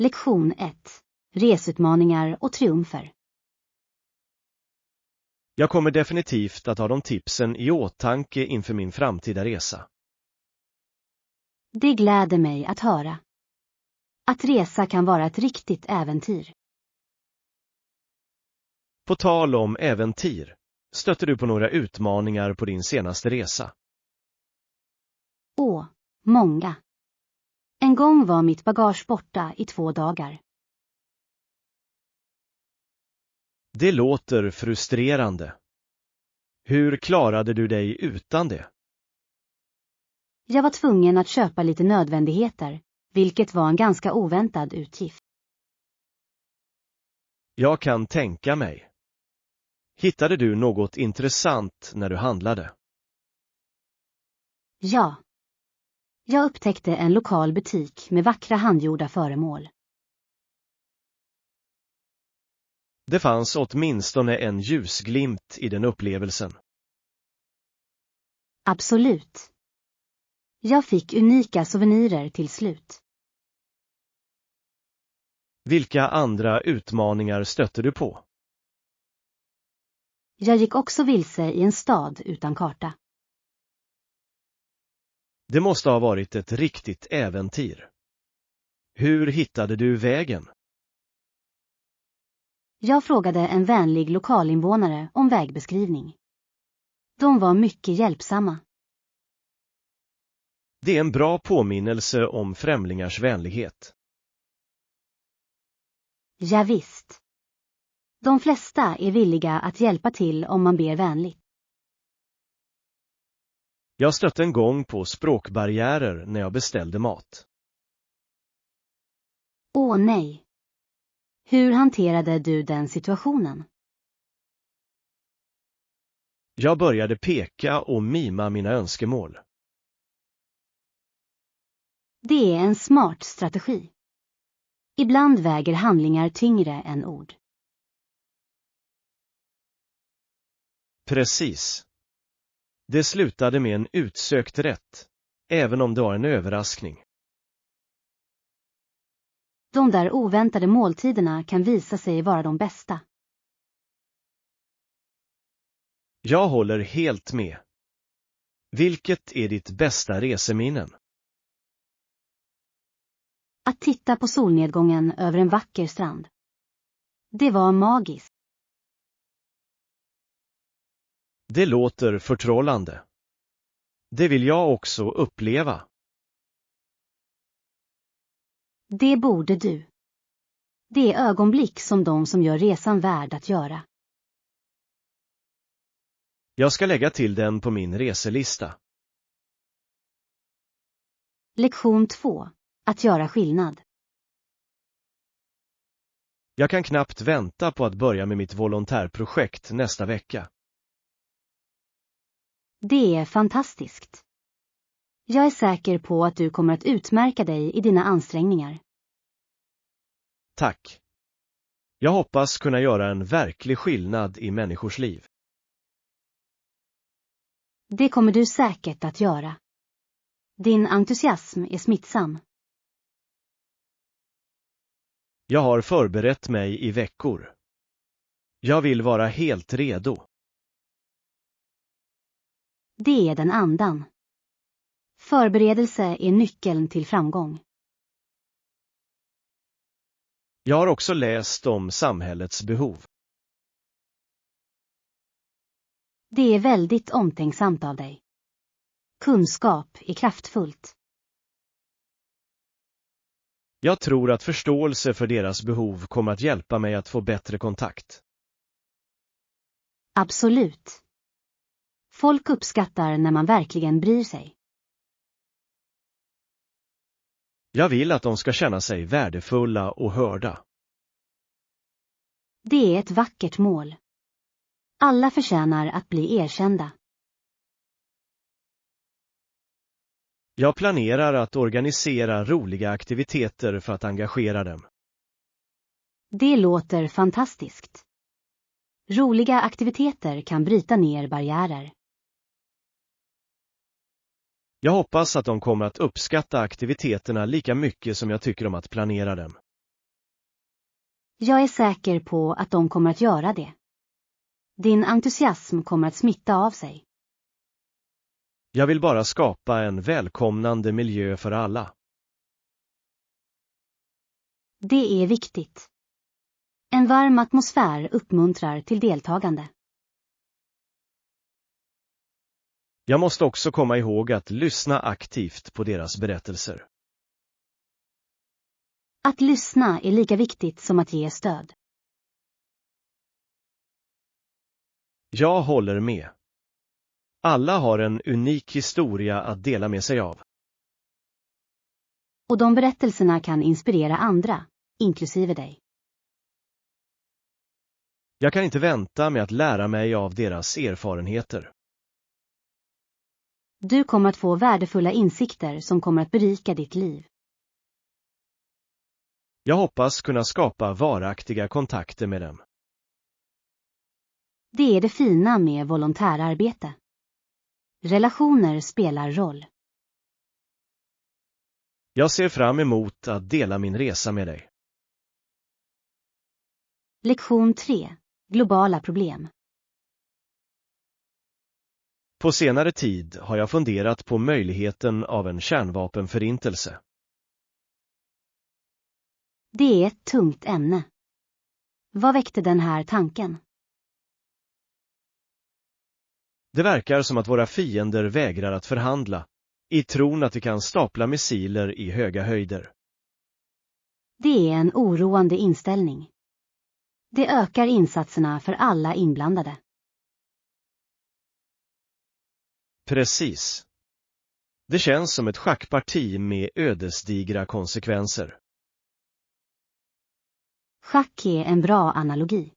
Lektion 1. Resutmaningar och triumfer. Jag kommer definitivt att ha de tipsen i åtanke inför min framtida resa. Det gläder mig att höra. Att resa kan vara ett riktigt äventyr. På tal om äventyr, stötte du på några utmaningar på din senaste resa? Många. En gång var mitt bagage borta i 2 dagar. Det låter frustrerande. Hur klarade du dig utan det? Jag var tvungen att köpa lite nödvändigheter, vilket var en ganska oväntad utgift. Jag kan tänka mig. Hittade du något intressant när du handlade? Ja. Jag upptäckte en lokal butik med vackra handgjorda föremål. Det fanns åtminstone en ljusglimt i den upplevelsen. Absolut. Jag fick unika souvenirer till slut. Vilka andra utmaningar stötte du på? Jag gick också vilse i en stad utan karta. Det måste ha varit ett riktigt äventyr. Hur hittade du vägen? Jag frågade en vänlig lokalinvånare om vägbeskrivning. De var mycket hjälpsamma. Det är en bra påminnelse om främlingars vänlighet. Ja, visst. De flesta är villiga att hjälpa till om man ber vänligt. Jag stötte en gång på språkbarriärer när jag beställde mat. Nej. Hur hanterade du den situationen? Jag började peka och mima mina önskemål. Det är en smart strategi. Ibland väger handlingar tyngre än ord. Precis. Det slutade med en utsökt rätt, även om det var en överraskning. De där oväntade måltiderna kan visa sig vara de bästa. Jag håller helt med. Vilket är ditt bästa reseminnen? Att titta på solnedgången över en vacker strand. Det var magiskt. Det låter förtrollande. Det vill jag också uppleva. Det borde du. Det är ögonblick som de som gör resan värd att göra. Jag ska lägga till den på min reselista. Lektion 2. Att göra skillnad. Jag kan knappt vänta på att börja med mitt volontärprojekt nästa vecka. Det är fantastiskt. Jag är säker på att du kommer att utmärka dig i dina ansträngningar. Tack. Jag hoppas kunna göra en verklig skillnad i människors liv. Det kommer du säkert att göra. Din entusiasm är smittsam. Jag har förberett mig i veckor. Jag vill vara helt redo. Det är den andan. Förberedelse är nyckeln till framgång. Jag har också läst om samhällets behov. Det är väldigt omtänksamt av dig. Kunskap är kraftfullt. Jag tror att förståelse för deras behov kommer att hjälpa mig att få bättre kontakt. Absolut. Folk uppskattar när man verkligen bryr sig. Jag vill att de ska känna sig värdefulla och hörda. Det är ett vackert mål. Alla förtjänar att bli erkända. Jag planerar att organisera roliga aktiviteter för att engagera dem. Det låter fantastiskt. Roliga aktiviteter kan bryta ner barriärer. Jag hoppas att de kommer att uppskatta aktiviteterna lika mycket som jag tycker om att planera dem. Jag är säker på att de kommer att göra det. Din entusiasm kommer att smitta av sig. Jag vill bara skapa en välkomnande miljö för alla. Det är viktigt. En varm atmosfär uppmuntrar till deltagande. Jag måste också komma ihåg att lyssna aktivt på deras berättelser. Att lyssna är lika viktigt som att ge stöd. Jag håller med. Alla har en unik historia att dela med sig av. Och de berättelserna kan inspirera andra, inklusive dig. Jag kan inte vänta med att lära mig av deras erfarenheter. Du kommer att få värdefulla insikter som kommer att berika ditt liv. Jag hoppas kunna skapa varaktiga kontakter med dem. Det är det fina med volontärarbete. Relationer spelar roll. Jag ser fram emot att dela min resa med dig. Lektion 3. Globala problem. På senare tid har jag funderat på möjligheten av en kärnvapenförintelse. Det är ett tungt ämne. Vad väckte den här tanken? Det verkar som att våra fiender vägrar att förhandla, i tron att vi kan stapla missiler i höga höjder. Det är en oroande inställning. Det ökar insatserna för alla inblandade. Precis. Det känns som ett schackparti med ödesdigra konsekvenser. Schack är en bra analogi.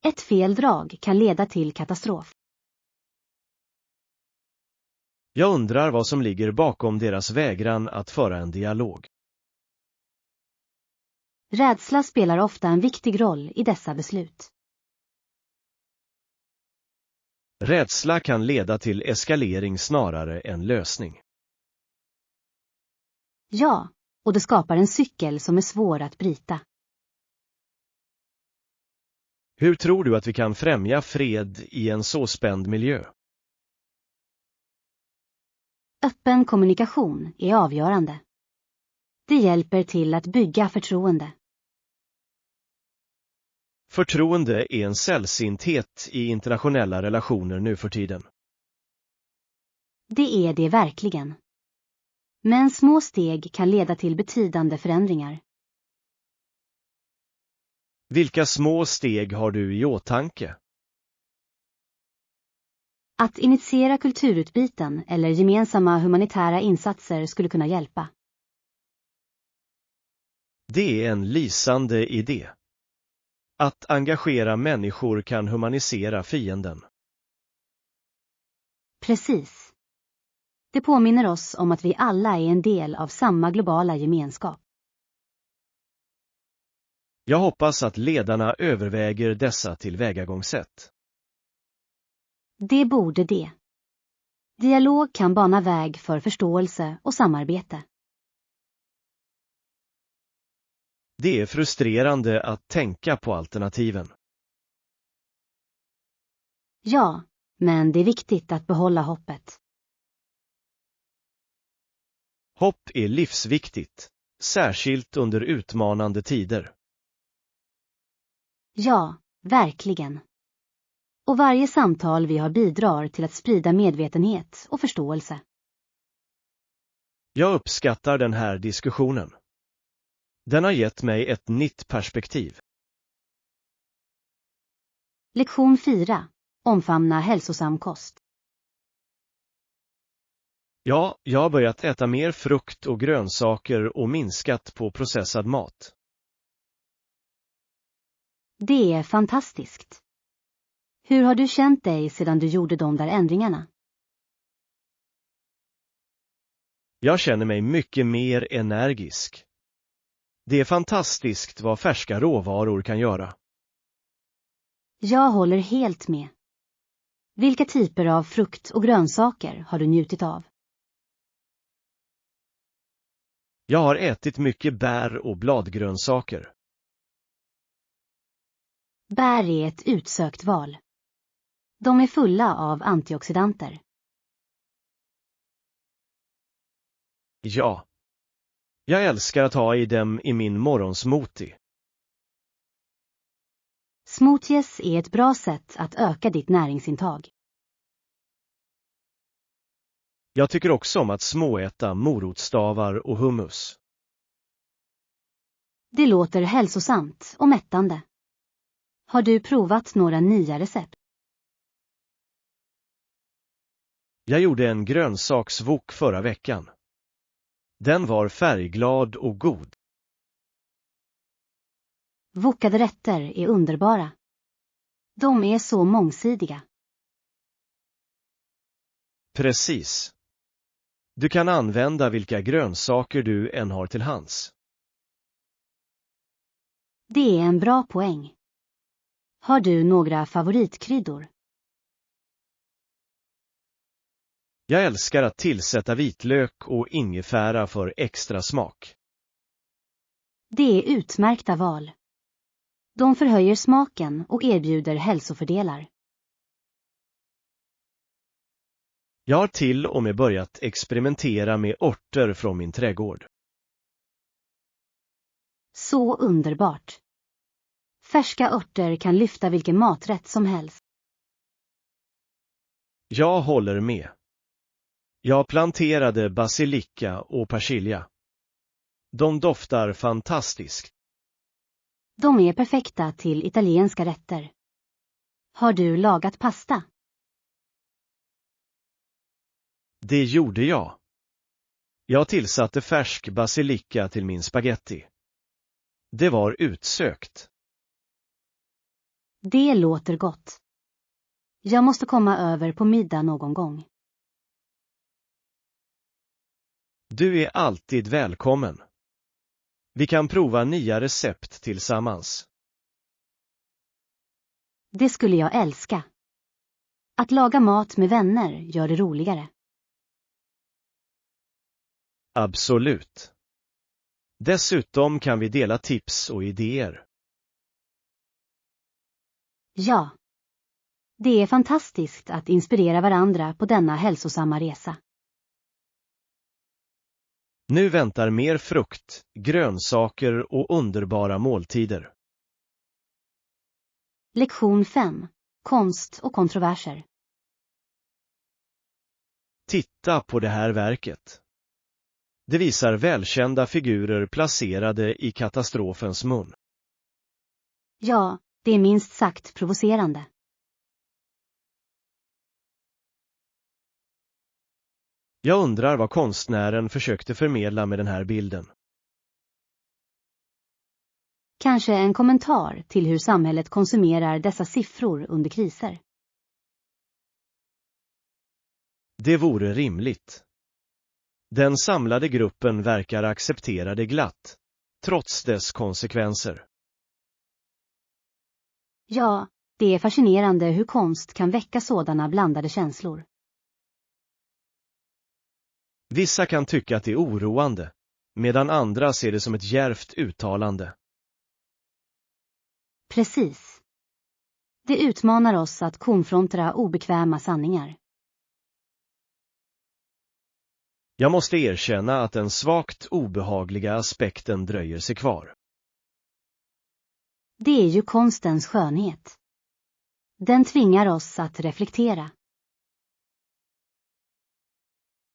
Ett feldrag kan leda till katastrof. Jag undrar vad som ligger bakom deras vägran att föra en dialog. Rädsla spelar ofta en viktig roll i dessa beslut. Rädsla kan leda till eskalering snarare än lösning. Ja, och det skapar en cykel som är svår att bryta. Hur tror du att vi kan främja fred i en så spänd miljö? Öppen kommunikation är avgörande. Det hjälper till att bygga förtroende. Förtroende är en sällsynthet i internationella relationer nu för tiden. Det är det verkligen. Men små steg kan leda till betydande förändringar. Vilka små steg har du i åtanke? Att initiera kulturutbyten eller gemensamma humanitära insatser skulle kunna hjälpa. Det är en lysande idé. Att engagera människor kan humanisera fienden. Precis. Det påminner oss om att vi alla är en del av samma globala gemenskap. Jag hoppas att ledarna överväger dessa tillvägagångssätt. Det borde det. Dialog kan bana väg för förståelse och samarbete. Det är frustrerande att tänka på alternativen. Ja, men det är viktigt att behålla hoppet. Hopp är livsviktigt, särskilt under utmanande tider. Ja, verkligen. Och varje samtal vi har bidrar till att sprida medvetenhet och förståelse. Jag uppskattar den här diskussionen. Den har gett mig ett nytt perspektiv. Lektion 4. Omfamna hälsosam kost. Ja, jag har börjat äta mer frukt och grönsaker och minskat på processad mat. Det är fantastiskt. Hur har du känt dig sedan du gjorde de där ändringarna? Jag känner mig mycket mer energisk. Det är fantastiskt vad färska råvaror kan göra. Jag håller helt med. Vilka typer av frukt och grönsaker har du njutit av? Jag har ätit mycket bär och bladgrönsaker. Bär är ett utsökt val. De är fulla av antioxidanter. Ja. Jag älskar att ha i dem i min morgonsmoothie. Smoothies är ett bra sätt att öka ditt näringsintag. Jag tycker också om att småäta morotstavar och hummus. Det låter hälsosamt och mättande. Har du provat några nya recept? Jag gjorde en grönsakswok förra veckan. Den var färgglad och god. Wokade rätter är underbara. De är så mångsidiga. Precis. Du kan använda vilka grönsaker du än har till hands. Det är en bra poäng. Har du några favoritkryddor? Jag älskar att tillsätta vitlök och ingefära för extra smak. Det är utmärkta val. De förhöjer smaken och erbjuder hälsofördelar. Jag har till och med börjat experimentera med örter från min trädgård. Så underbart. Färska örter kan lyfta vilken maträtt som helst. Jag håller med. Jag planterade basilika och persilja. De doftar fantastiskt. De är perfekta till italienska rätter. Har du lagat pasta? Det gjorde jag. Jag tillsatte färsk basilika till min spaghetti. Det var utsökt. Det låter gott. Jag måste komma över på middag någon gång. Du är alltid välkommen. Vi kan prova nya recept tillsammans. Det skulle jag älska. Att laga mat med vänner gör det roligare. Absolut. Dessutom kan vi dela tips och idéer. Ja. Det är fantastiskt att inspirera varandra på denna hälsosamma resa. Nu väntar mer frukt, grönsaker och underbara måltider. Lektion 5. Konst och kontroverser. Titta på det här verket. Det visar välkända figurer placerade i katastrofens mun. Ja, det är minst sagt provocerande. Jag undrar vad konstnären försökte förmedla med den här bilden. Kanske en kommentar till hur samhället konsumerar dessa siffror under kriser. Det vore rimligt. Den samlade gruppen verkar acceptera det glatt, trots dess konsekvenser. Ja, det är fascinerande hur konst kan väcka sådana blandade känslor. Vissa kan tycka att det är oroande, medan andra ser det som ett djärvt uttalande. Precis. Det utmanar oss att konfrontera obekväma sanningar. Jag måste erkänna att den svagt obehagliga aspekten dröjer sig kvar. Det är ju konstens skönhet. Den tvingar oss att reflektera.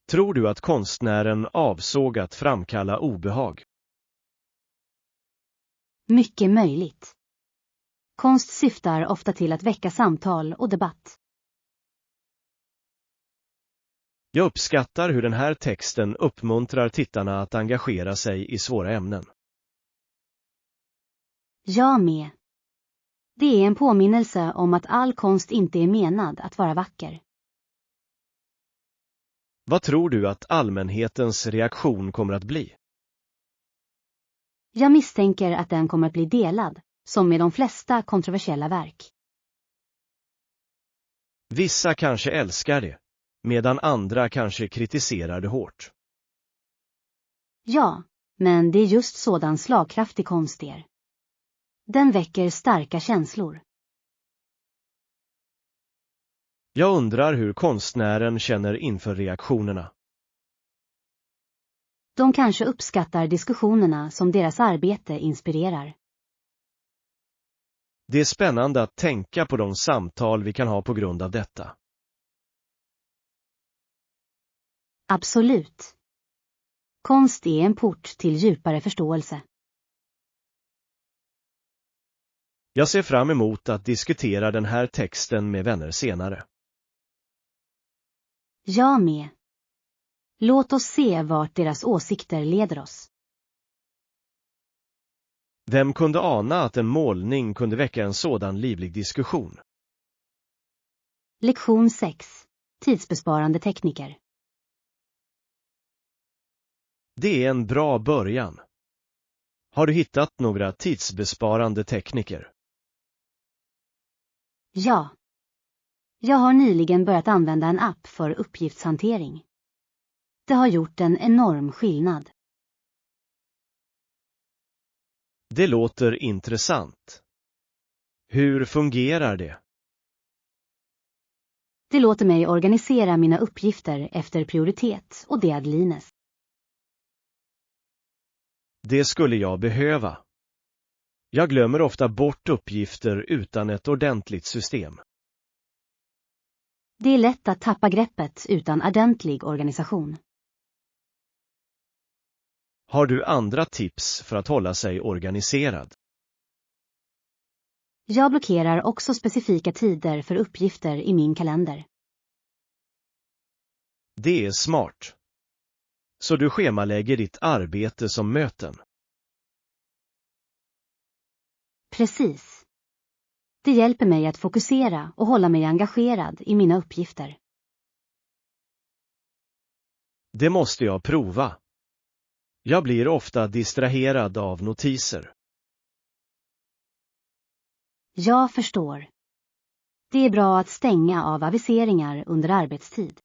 Tror du att konstnären avsåg att framkalla obehag? Mycket möjligt. Konst syftar ofta till att väcka samtal och debatt. Jag uppskattar hur den här texten uppmuntrar tittarna att engagera sig i svåra ämnen. Jag med. Det är en påminnelse om att all konst inte är menad att vara vacker. Vad tror du att allmänhetens reaktion kommer att bli? Jag misstänker att den kommer att bli delad, som med de flesta kontroversiella verk. Vissa kanske älskar det, medan andra kanske kritiserar det hårt. Ja, men det är just sådan slagkraftig konst är. Den väcker starka känslor. Jag undrar hur konstnären känner inför reaktionerna. De kanske uppskattar diskussionerna som deras arbete inspirerar. Det är spännande att tänka på de samtal vi kan ha på grund av detta. Absolut. Konst är en port till djupare förståelse. Jag ser fram emot att diskutera den här texten med vänner senare. Jag med. Låt oss se vart deras åsikter leder oss. Vem kunde ana att en målning kunde väcka en sådan livlig diskussion? Lektion 6. Tidsbesparande tekniker. Det är en bra början. Har du hittat några tidsbesparande tekniker? Ja. Jag har nyligen börjat använda en app för uppgiftshantering. Det har gjort en enorm skillnad. Det låter intressant. Hur fungerar det? Det låter mig organisera mina uppgifter efter prioritet och deadlines. Det skulle jag behöva. Jag glömmer ofta bort uppgifter utan ett ordentligt system. Det är lätt att tappa greppet utan ordentlig organisation. Har du andra tips för att hålla sig organiserad? Jag blockerar också specifika tider för uppgifter i min kalender. Det är smart. Så du schemalägger ditt arbete som möten. Precis. Det hjälper mig att fokusera och hålla mig engagerad i mina uppgifter. Det måste jag prova. Jag blir ofta distraherad av notiser. Jag förstår. Det är bra att stänga av aviseringar under arbetstid.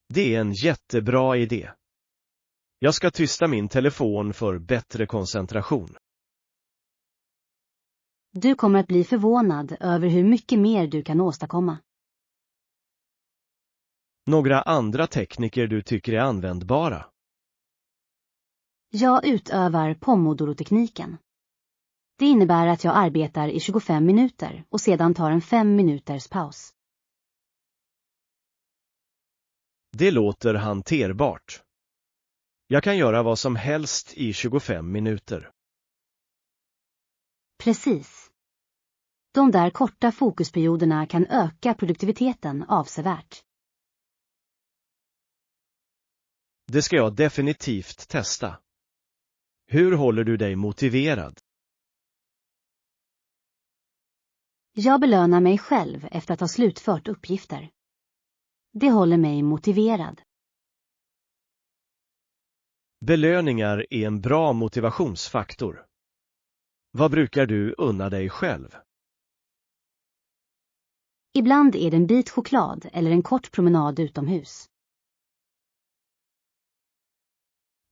Det är en jättebra idé. Jag ska tysta min telefon för bättre koncentration. Du kommer att bli förvånad över hur mycket mer du kan åstadkomma. Några andra tekniker du tycker är användbara? Jag utövar Pomodoro-tekniken. Det innebär att jag arbetar i 25 minuter och sedan tar en 5 minuters paus. Det låter hanterbart. Jag kan göra vad som helst i 25 minuter. Precis. De där korta fokusperioderna kan öka produktiviteten avsevärt. Det ska jag definitivt testa. Hur håller du dig motiverad? Jag belönar mig själv efter att ha slutfört uppgifter. Det håller mig motiverad. Belöningar är en bra motivationsfaktor. Vad brukar du unna dig själv? Ibland är det en bit choklad eller en kort promenad utomhus.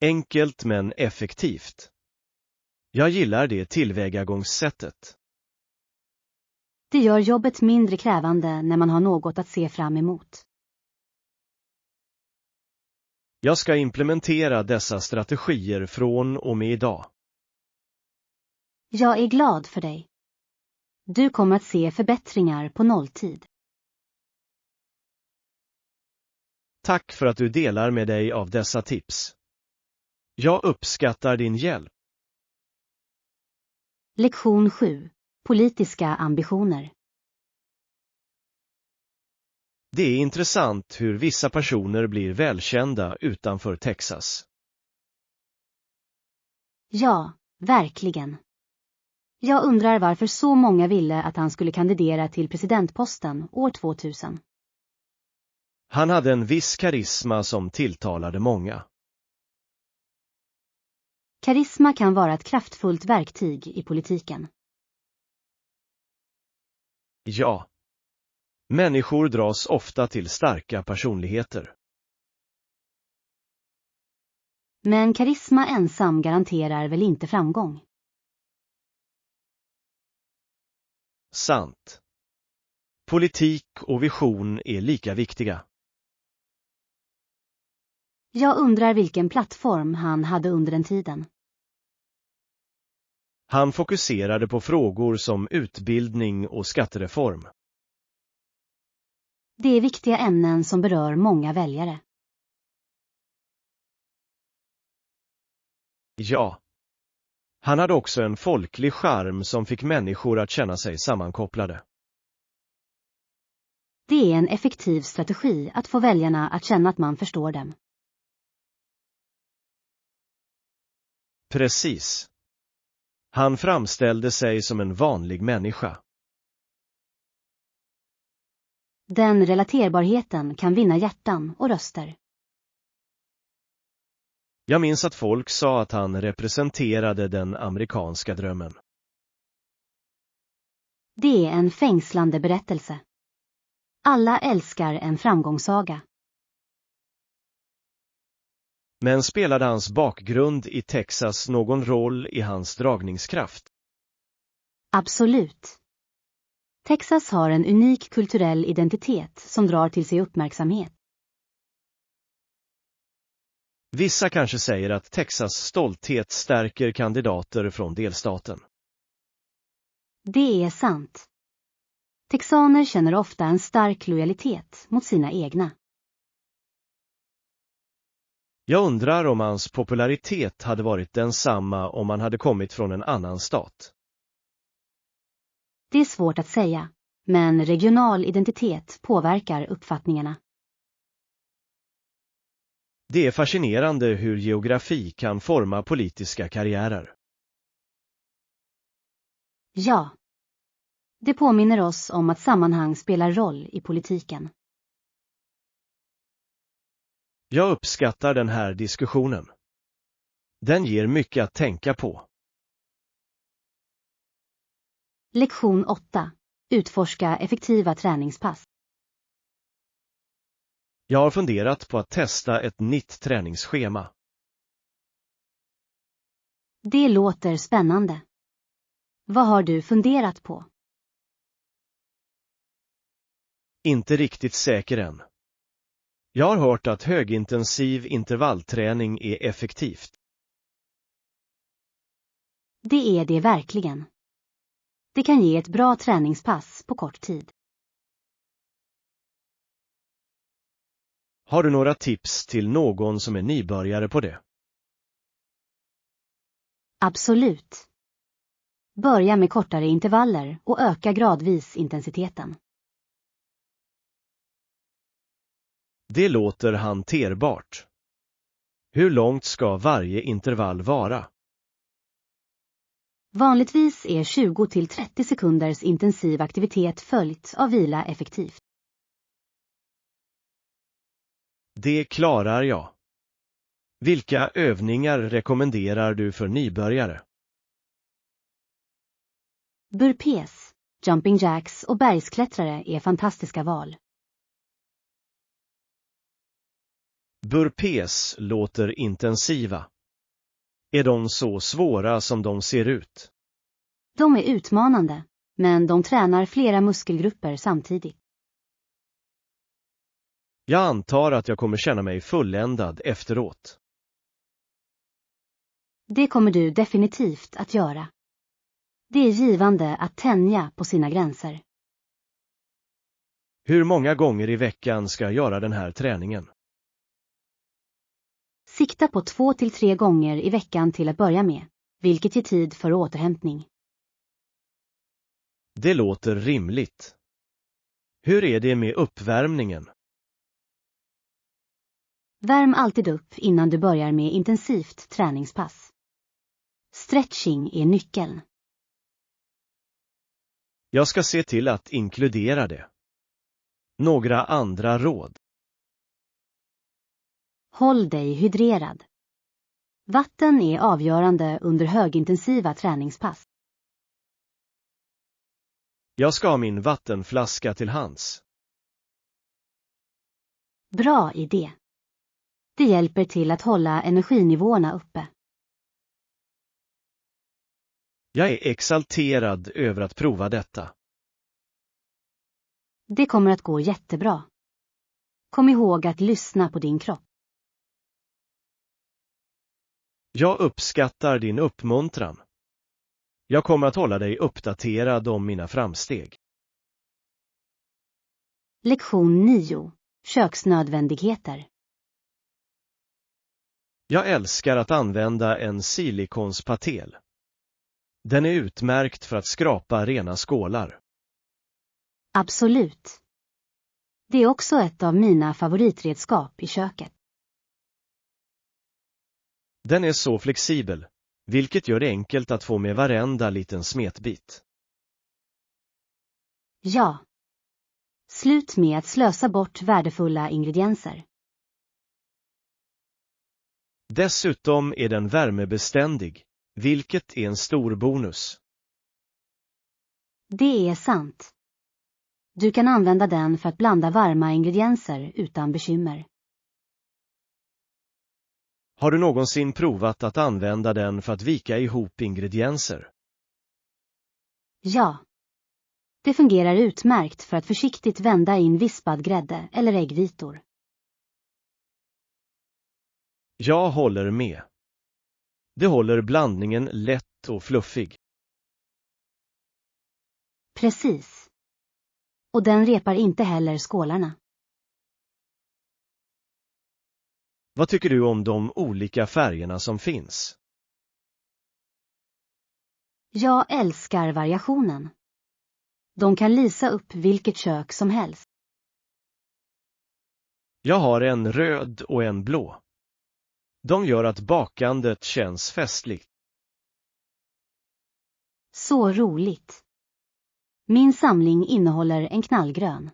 Enkelt men effektivt. Jag gillar det tillvägagångssättet. Det gör jobbet mindre krävande när man har något att se fram emot. Jag ska implementera dessa strategier från och med idag. Jag är glad för dig. Du kommer att se förbättringar på nolltid. Tack för att du delar med dig av dessa tips. Jag uppskattar din hjälp. Lektion 7. Politiska ambitioner. Det är intressant hur vissa personer blir välkända utanför Texas. Ja, verkligen. Jag undrar varför så många ville att han skulle kandidera till presidentposten år 2000. Han hade en viss karisma som tilltalade många. Karisma kan vara ett kraftfullt verktyg i politiken. Ja. Människor dras ofta till starka personligheter. Men karisma ensam garanterar väl inte framgång? Sant. Politik och vision är lika viktiga. Jag undrar vilken plattform han hade under den tiden. Han fokuserade på frågor som utbildning och skattereform. Det är viktiga ämnen som berör många väljare. Ja. Han hade också en folklig charm som fick människor att känna sig sammankopplade. Det är en effektiv strategi att få väljarna att känna att man förstår dem. Precis. Han framställde sig som en vanlig människa. Den relaterbarheten kan vinna hjärtan och röster. Jag minns att folk sa att han representerade den amerikanska drömmen. Det är en fängslande berättelse. Alla älskar en framgångssaga. Men spelade hans bakgrund i Texas någon roll i hans dragningskraft? Absolut. Texas har en unik kulturell identitet som drar till sig uppmärksamhet. Vissa kanske säger att Texas stolthet stärker kandidater från delstaten. Det är sant. Texaner känner ofta en stark lojalitet mot sina egna. Jag undrar om hans popularitet hade varit densamma om han hade kommit från en annan stat. Det är svårt att säga, men regional identitet påverkar uppfattningarna. Det är fascinerande hur geografi kan forma politiska karriärer. Ja. Det påminner oss om att sammanhang spelar roll i politiken. Jag uppskattar den här diskussionen. Den ger mycket att tänka på. Lektion 8. Utforska effektiva träningspass. Jag har funderat på att testa ett nytt träningsschema. Det låter spännande. Vad har du funderat på? Inte riktigt säker än. Jag har hört att högintensiv intervallträning är effektivt. Det är det verkligen. Det kan ge ett bra träningspass på kort tid. Har du några tips till någon som är nybörjare på det? Absolut. Börja med kortare intervaller och öka gradvis intensiteten. Det låter hanterbart. Hur långt ska varje intervall vara? Vanligtvis är 20-30 sekunders intensiv aktivitet följt av vila effektivt. Det klarar jag. Vilka övningar rekommenderar du för nybörjare? Burpees, jumping jacks och bergsklättrare är fantastiska val. Burpees låter intensiva. Är de så svåra som de ser ut? De är utmanande, men de tränar flera muskelgrupper samtidigt. Jag antar att jag kommer känna mig fulländad efteråt. Det kommer du definitivt att göra. Det är givande att tänja på sina gränser. Hur många gånger i veckan ska jag göra den här träningen? Sikta på 2-3 gånger i veckan till att börja med, vilket ger tid för återhämtning. Det låter rimligt. Hur är det med uppvärmningen? Värm alltid upp innan du börjar med intensivt träningspass. Stretching är nyckeln. Jag ska se till att inkludera det. Några andra råd. Håll dig hydrerad. Vatten är avgörande under högintensiva träningspass. Jag ska ha min vattenflaska till hands. Bra idé. Det hjälper till att hålla energinivåerna uppe. Jag är exalterad över att prova detta. Det kommer att gå jättebra. Kom ihåg att lyssna på din kropp. Jag uppskattar din uppmuntran. Jag kommer att hålla dig uppdaterad om mina framsteg. Lektion 9. Köksnödvändigheter. Jag älskar att använda en silikonspatel. Den är utmärkt för att skrapa rena skålar. Absolut. Det är också ett av mina favoritredskap i köket. Den är så flexibel, vilket gör det enkelt att få med varenda liten smetbit. Ja. Slut med att slösa bort värdefulla ingredienser. Dessutom är den värmebeständig, vilket är en stor bonus. Det är sant. Du kan använda den för att blanda varma ingredienser utan bekymmer. Har du någonsin provat att använda den för att vika ihop ingredienser? Ja. Det fungerar utmärkt för att försiktigt vända in vispad grädde eller äggvitor. Jag håller med. Det håller blandningen lätt och fluffig. Precis. Och den repar inte heller skålarna. Vad tycker du om de olika färgerna som finns? Jag älskar variationen. De kan lysa upp vilket kök som helst. Jag har en röd och en blå. De gör att bakandet känns festligt. Så roligt. Min samling innehåller en knallgrön.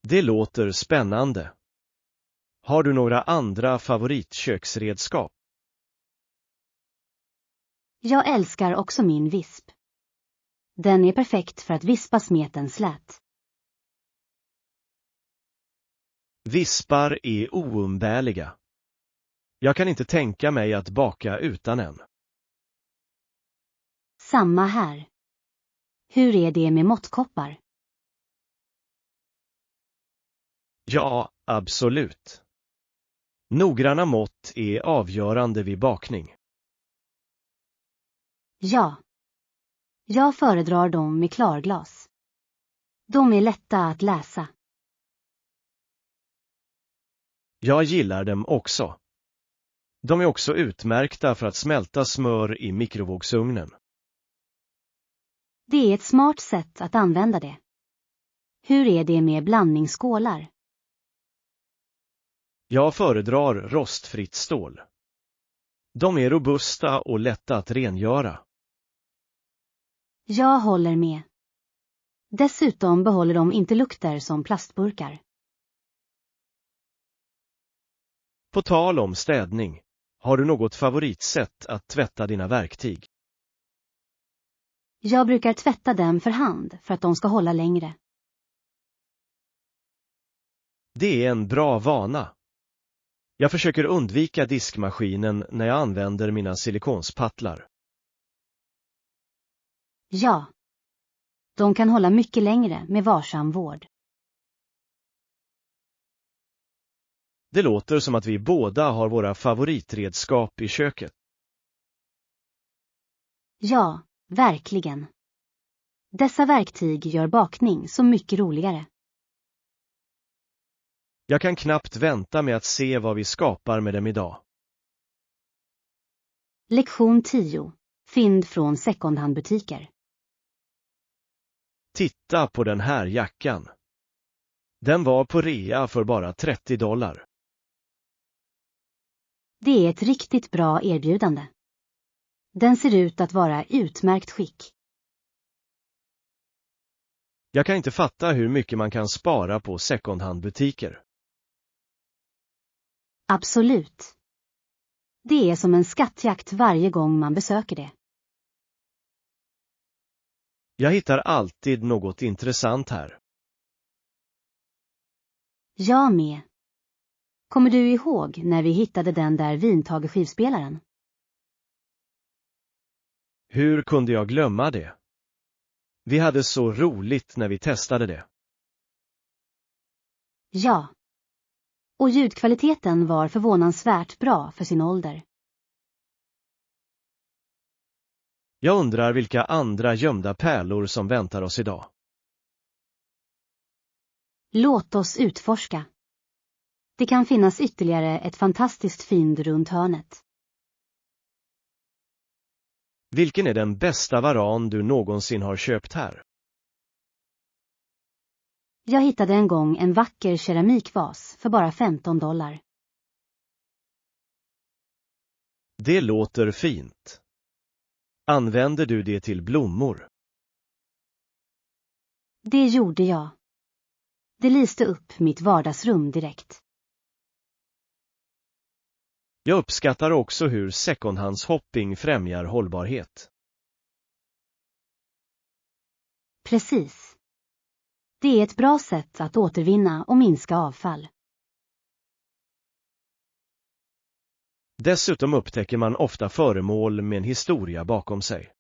Det låter spännande. Har du några andra favoritköksredskap? Jag älskar också min visp. Den är perfekt för att vispa smeten slät. Vispar är oumbärliga. Jag kan inte tänka mig att baka utan en. Samma här. Hur är det med måttkoppar? Ja, absolut. Noggranna mått är avgörande vid bakning. Ja. Jag föredrar dem med klarglas. De är lätta att läsa. Jag gillar dem också. De är också utmärkta för att smälta smör i mikrovågsugnen. Det är ett smart sätt att använda det. Hur är det med blandningsskålar? Jag föredrar rostfritt stål. De är robusta och lätta att rengöra. Jag håller med. Dessutom behåller de inte lukter som plastburkar. På tal om städning, har du något favoritsätt att tvätta dina verktyg? Jag brukar tvätta dem för hand för att de ska hålla längre. Det är en bra vana. Jag försöker undvika diskmaskinen när jag använder mina silikonspatlar. Ja. De kan hålla mycket längre med varsam vård. Det låter som att vi båda har våra favoritredskap i köket. Ja, verkligen. Dessa verktyg gör bakning så mycket roligare. Jag kan knappt vänta med att se vad vi skapar med dem idag. Lektion 10. Fynd från secondhandbutiker. Titta på den här jackan. Den var på rea för bara $30. Det är ett riktigt bra erbjudande. Den ser ut att vara utmärkt skick. Jag kan inte fatta hur mycket man kan spara på secondhandbutiker. Absolut. Det är som en skattjakt varje gång man besöker det. Jag hittar alltid något intressant här. Jag med. Kommer du ihåg när vi hittade den där vintagerskivspelaren? Hur kunde jag glömma det? Vi hade så roligt när vi testade det. Ja. Och ljudkvaliteten var förvånansvärt bra för sin ålder. Jag undrar vilka andra gömda pärlor som väntar oss idag. Låt oss utforska. Det kan finnas ytterligare ett fantastiskt fynd runt hörnet. Vilken är den bästa varan du någonsin har köpt här? Jag hittade en gång en vacker keramikvas för bara $15. Det låter fint. Använder du det till blommor? Det gjorde jag. Det lyste upp mitt vardagsrum direkt. Jag uppskattar också hur secondhands-shopping främjar hållbarhet. Precis. Det är ett bra sätt att återvinna och minska avfall. Dessutom upptäcker man ofta föremål med en historia bakom sig.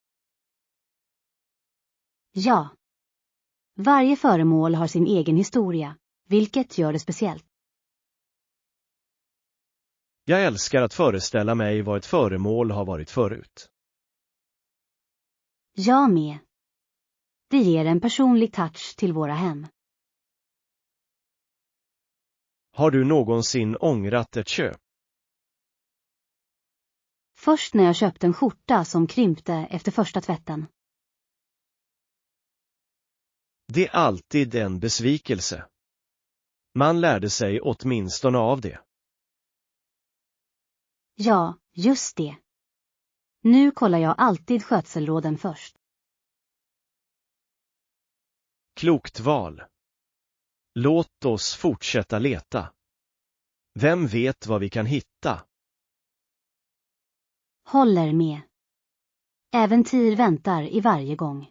Ja. Varje föremål har sin egen historia, vilket gör det speciellt. Jag älskar att föreställa mig vad ett föremål har varit förut. Jag med. Det ger en personlig touch till våra hem. Har du någonsin ångrat ett köp? Först när jag köpte en skjorta som krympte efter första tvätten. Det är alltid en besvikelse. Man lärde sig åtminstone av det. Ja, just det. Nu kollar jag alltid skötselråden först. Klokt val. Låt oss fortsätta leta. Vem vet vad vi kan hitta? Håller med. Äventyr väntar i varje gång.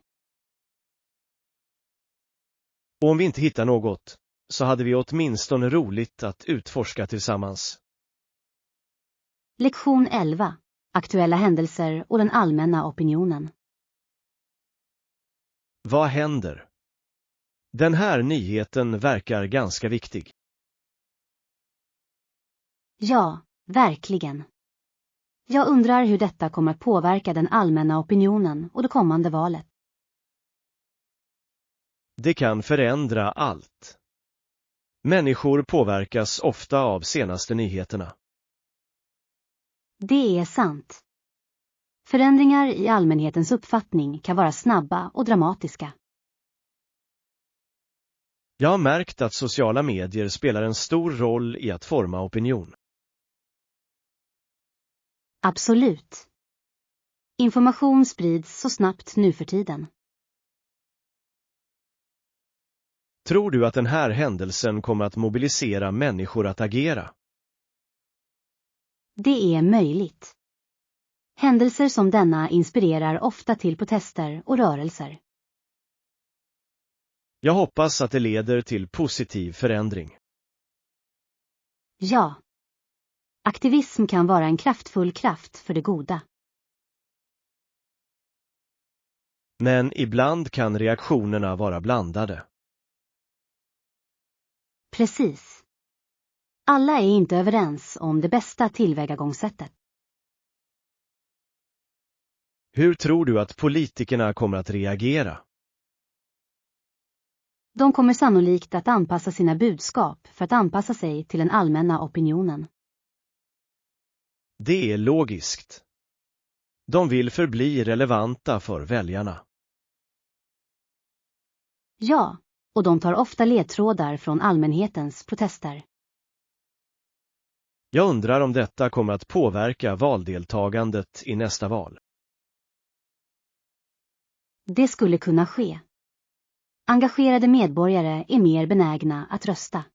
Och om vi inte hittar något, så hade vi åtminstone roligt att utforska tillsammans. Lektion 11. Aktuella händelser och den allmänna opinionen. Vad händer? Den här nyheten verkar ganska viktig. Ja, verkligen. Jag undrar hur detta kommer att påverka den allmänna opinionen och det kommande valet. Det kan förändra allt. Människor påverkas ofta av senaste nyheterna. Det är sant. Förändringar i allmänhetens uppfattning kan vara snabba och dramatiska. Jag har märkt att sociala medier spelar en stor roll i att forma opinion. Absolut. Information sprids så snabbt nu för tiden. Tror du att den här händelsen kommer att mobilisera människor att agera? Det är möjligt. Händelser som denna inspirerar ofta till protester och rörelser. Jag hoppas att det leder till positiv förändring. Ja. Aktivism kan vara en kraftfull kraft för det goda. Men ibland kan reaktionerna vara blandade. Precis. Alla är inte överens om det bästa tillvägagångssättet. Hur tror du att politikerna kommer att reagera? De kommer sannolikt att anpassa sina budskap för att anpassa sig till den allmänna opinionen. Det är logiskt. De vill förbli relevanta för väljarna. Ja, och de tar ofta ledtrådar från allmänhetens protester. Jag undrar om detta kommer att påverka valdeltagandet i nästa val. Det skulle kunna ske. Engagerade medborgare är mer benägna att rösta.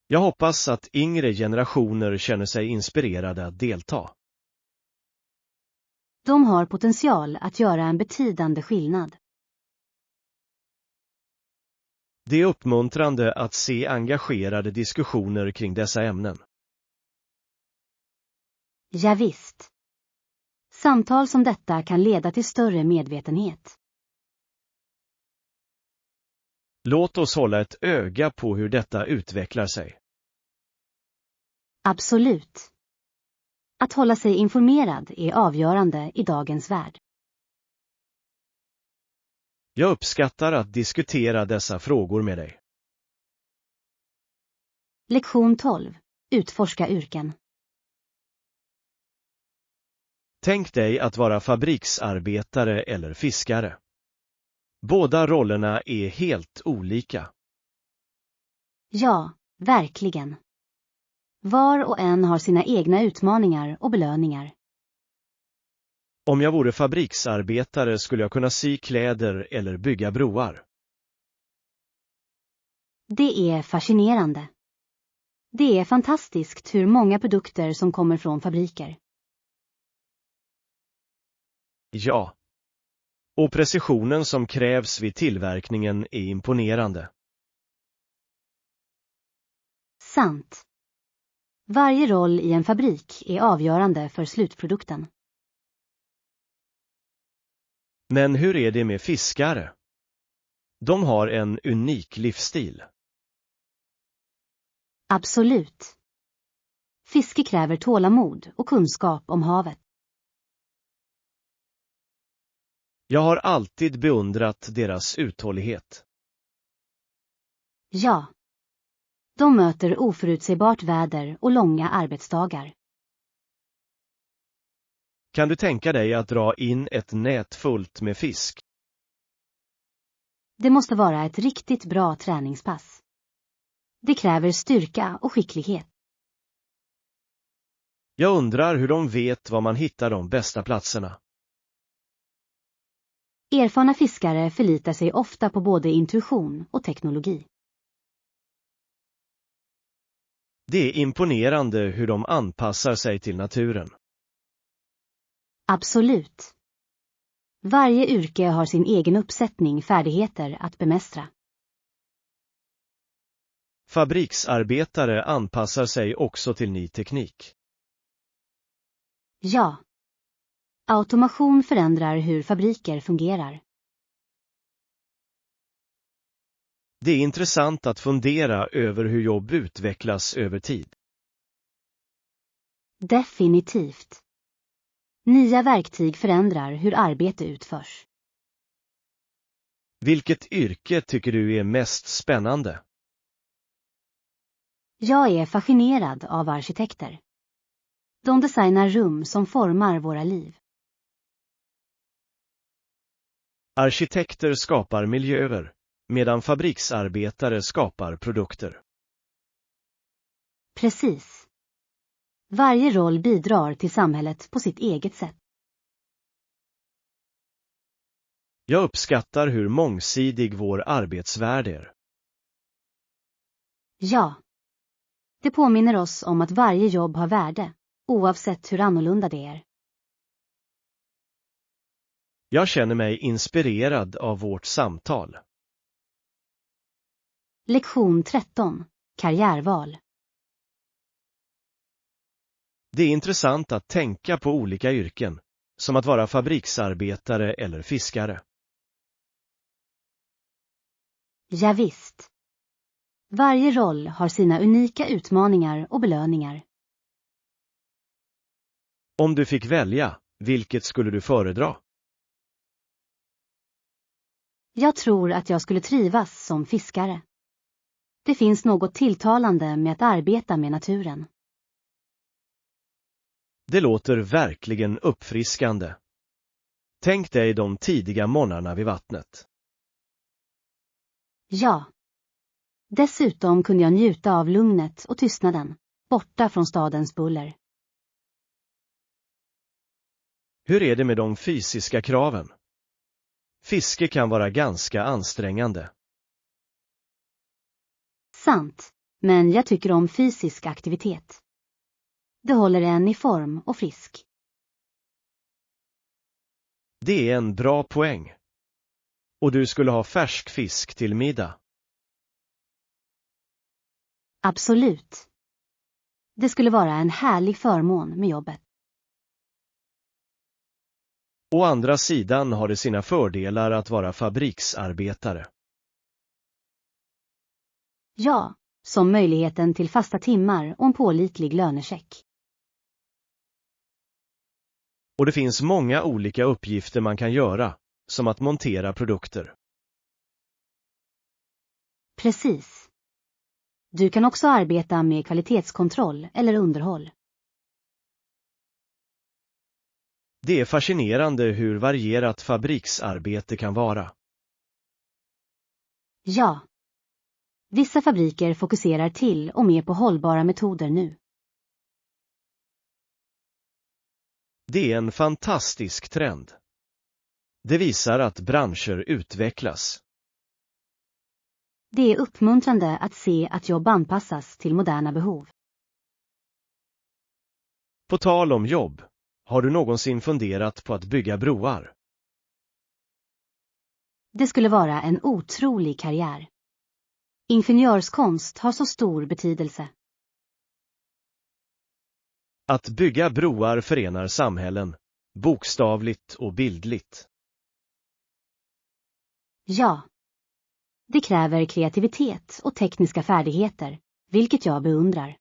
Jag hoppas att yngre generationer känner sig inspirerade att delta. De har potential att göra en betydande skillnad. Det är uppmuntrande att se engagerade diskussioner kring dessa ämnen. Ja, visst. Samtal som detta kan leda till större medvetenhet. Låt oss hålla ett öga på hur detta utvecklar sig. Absolut. Att hålla sig informerad är avgörande i dagens värld. Jag uppskattar att diskutera dessa frågor med dig. Lektion 12. Utforska yrken. Tänk dig att vara fabriksarbetare eller fiskare. Båda rollerna är helt olika. Ja, verkligen. Var och en har sina egna utmaningar och belöningar. Om jag vore fabriksarbetare skulle jag kunna sy kläder eller bygga broar. Det är fascinerande. Det är fantastiskt hur många produkter som kommer från fabriker. Ja. Och precisionen som krävs vid tillverkningen är imponerande. Sant. Varje roll i en fabrik är avgörande för slutprodukten. Men hur är det med fiskare? De har en unik livsstil. Absolut. Fiske kräver tålamod och kunskap om havet. Jag har alltid beundrat deras uthållighet. Ja. De möter oförutsägbart väder och långa arbetsdagar. Kan du tänka dig att dra in ett nät fullt med fisk? Det måste vara ett riktigt bra träningspass. Det kräver styrka och skicklighet. Jag undrar hur de vet var man hittar de bästa platserna. Erfarna fiskare förlitar sig ofta på både intuition och teknologi. Det är imponerande hur de anpassar sig till naturen. Absolut. Varje yrke har sin egen uppsättning färdigheter att bemästra. Fabriksarbetare anpassar sig också till ny teknik. Ja. Automation förändrar hur fabriker fungerar. Det är intressant att fundera över hur jobb utvecklas över tid. Definitivt. Nya verktyg förändrar hur arbete utförs. Vilket yrke tycker du är mest spännande? Jag är fascinerad av arkitekter. De designar rum som formar våra liv. Arkitekter skapar miljöer, medan fabriksarbetare skapar produkter. Precis. Varje roll bidrar till samhället på sitt eget sätt. Jag uppskattar hur mångsidig vår arbetsvärld är. Ja. Det påminner oss om att varje jobb har värde, oavsett hur annorlunda det är. Jag känner mig inspirerad av vårt samtal. Lektion 13. Karriärval. Det är intressant att tänka på olika yrken, som att vara fabriksarbetare eller fiskare. Ja, visst. Varje roll har sina unika utmaningar och belöningar. Om du fick välja, vilket skulle du föredra? Jag tror att jag skulle trivas som fiskare. Det finns något tilltalande med att arbeta med naturen. Det låter verkligen uppfriskande. Tänk dig de tidiga morgnarna vid vattnet. Ja. Dessutom kunde jag njuta av lugnet och tystnaden, borta från stadens buller. Hur är det med de fysiska kraven? Fiske kan vara ganska ansträngande. Sant, men jag tycker om fysisk aktivitet. Det håller en i form och frisk. Det är en bra poäng. Och du skulle ha färsk fisk till middag. Absolut. Det skulle vara en härlig förmån med jobbet. Å andra sidan har det sina fördelar att vara fabriksarbetare. Ja, som möjligheten till fasta timmar och en pålitlig lönecheck. Och det finns många olika uppgifter man kan göra, som att montera produkter. Precis. Du kan också arbeta med kvalitetskontroll eller underhåll. Det är fascinerande hur varierat fabriksarbete kan vara. Ja. Vissa fabriker fokuserar till och med på hållbara metoder nu. Det är en fantastisk trend. Det visar att branscher utvecklas. Det är uppmuntrande att se att jobb anpassas till moderna behov. På tal om jobb, har du någonsin funderat på att bygga broar? Det skulle vara en otrolig karriär. Ingenjörskonst har så stor betydelse. Att bygga broar förenar samhällen, bokstavligt och bildligt. Ja. Det kräver kreativitet och tekniska färdigheter, vilket jag beundrar.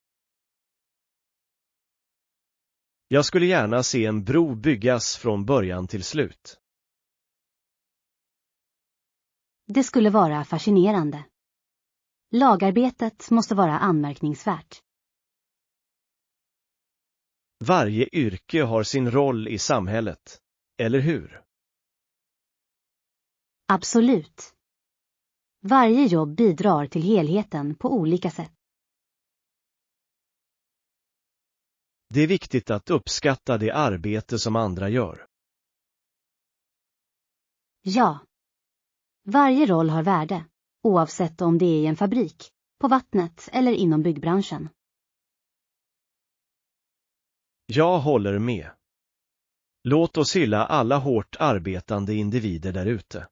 Jag skulle gärna se en bro byggas från början till slut. Det skulle vara fascinerande. Lagarbetet måste vara anmärkningsvärt. Varje yrke har sin roll i samhället, eller hur? Absolut. Varje jobb bidrar till helheten på olika sätt. Det är viktigt att uppskatta det arbete som andra gör. Ja. Varje roll har värde, oavsett om det är i en fabrik, på vattnet eller inom byggbranschen. Jag håller med. Låt oss hylla alla hårt arbetande individer där ute.